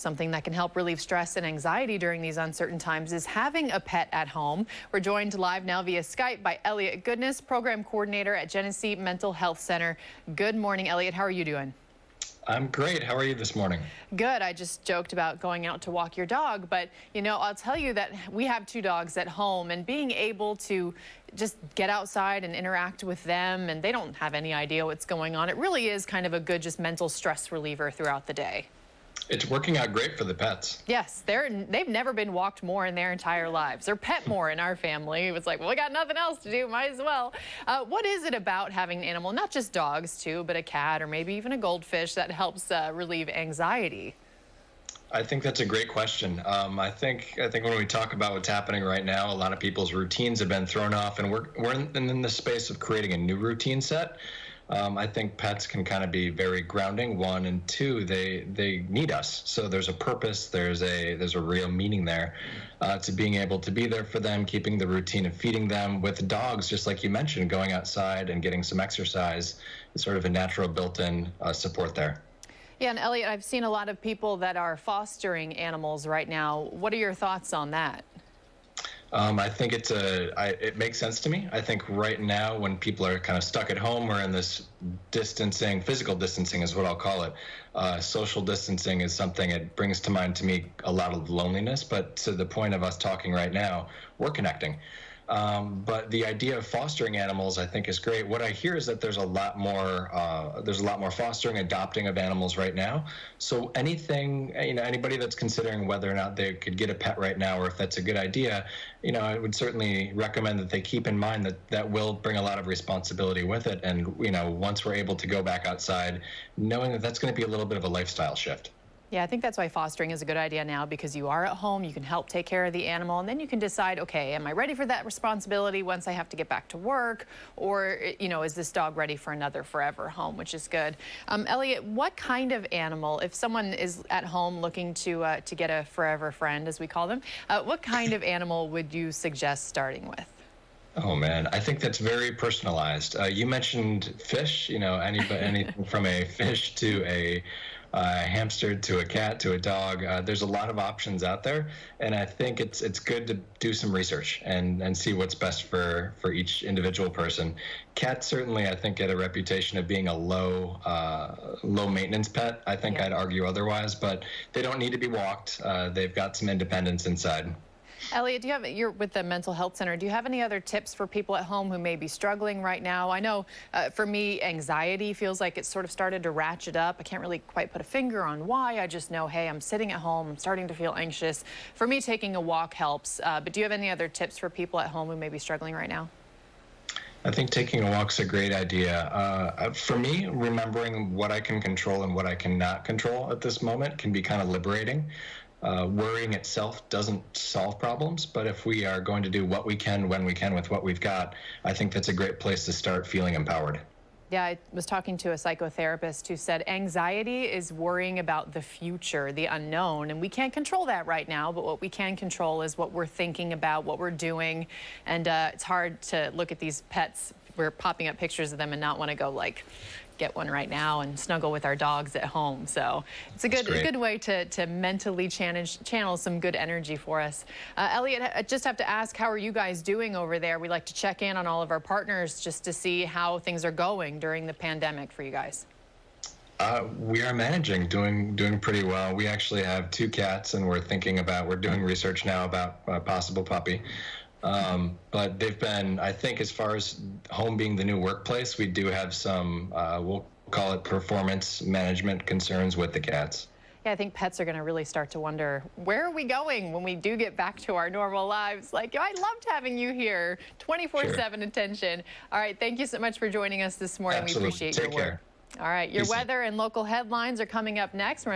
Something that can help relieve stress and anxiety during these uncertain times is having a pet at home. We're joined live now via Skype by Elliott Goodness, Program Coordinator at Genesee Mental Health Center. Good morning, Elliott. How are you doing? I'm great. How are you this morning? Good. I just joked about going out to walk your dog, but you know, I'll tell you that we have 2 dogs at home, and being able to just get outside and interact with them, and they don't have any idea what's going on. It really is kind of a good just mental stress reliever throughout the day. It's working out great for the pets. Yes, they've never been walked more in their entire lives. They're pet more in our family. It was like, well, we got nothing else to do, might as well. What is it about having an animal, not just dogs too, but a cat or maybe even a goldfish that helps relieve anxiety? I think that's a great question. I think when we talk about what's happening right now, a lot of people's routines have been thrown off, and we're in the space of creating a new routine set. I think pets can kind of be very grounding, 1, and 2, they need us. So there's a purpose, there's a real meaning there to being able to be there for them, keeping the routine of feeding them. With dogs, just like you mentioned, going outside and getting some exercise is sort of a natural built-in support there. Yeah, and Elliott, I've seen a lot of people that are fostering animals right now. What are your thoughts on that? I think it makes sense to me. I think right now when people are kind of stuck at home, we're in this distancing, physical distancing is what I'll call it. Social distancing is something, it brings to mind to me a lot of loneliness, but to the point of us talking right now, we're connecting. But the idea of fostering animals, I think, is great. What I hear is that there's a lot more fostering, adopting of animals right now. So anything, anybody that's considering whether or not they could get a pet right now, or if that's a good idea, I would certainly recommend that they keep in mind that that will bring a lot of responsibility with it. And, once we're able to go back outside, knowing that that's going to be a little bit of a lifestyle shift. Yeah, I think that's why fostering is a good idea now, because you are at home, you can help take care of the animal, and then you can decide, okay, am I ready for that responsibility once I have to get back to work? Or, is this dog ready for another forever home, which is good. Elliott, what kind of animal, if someone is at home looking to get a forever friend, as we call them, what kind of animal would you suggest starting with? Oh man, I think that's very personalized. You mentioned fish, anything from a fish to a hamster to a cat to a dog. There's a lot of options out there, and I think it's good to do some research and see what's best for each individual person. Cats certainly, I think, get a reputation of being a low maintenance pet. I think I'd argue otherwise, but they don't need to be walked. They've got some independence inside. Elliott, you're with the Mental Health Center. Do you have any other tips for people at home who may be struggling right now? I know for me, anxiety feels like it's sort of started to ratchet up. I can't really quite put a finger on why. I just know, hey, I'm sitting at home, I'm starting to feel anxious. For me, taking a walk helps. But do you have any other tips for people at home who may be struggling right now? I think taking a walk's a great idea. For me, remembering what I can control and what I cannot control at this moment can be kind of liberating. Worrying itself doesn't solve problems, but if we are going to do what we can when we can with what we've got, I think that's a great place to start feeling empowered. Yeah, I was talking to a psychotherapist who said anxiety is worrying about the future, the unknown, and we can't control that right now, but what we can control is what we're thinking about, what we're doing, and it's hard to look at these pets. We're popping up pictures of them and not want to go get one right now and snuggle with our dogs at home. So it's a good way to mentally channel some good energy for us. Elliott, I just have to ask, how are you guys doing over there? We like to check in on all of our partners just to see how things are going during the pandemic for you guys. We are managing, doing pretty well. We actually have 2 cats, and we're doing research now about a possible puppy. But they've been, I think, as far as home being the new workplace, we do have some, we'll call it performance management concerns with the cats. Yeah, I think pets are going to really start to wonder, where are we going when we do get back to our normal lives? Like, I loved having you here, 24/7 attention. All right, thank you so much for joining us this morning. Absolutely. We appreciate your work. Take care. All right, your weather and local headlines are coming up next.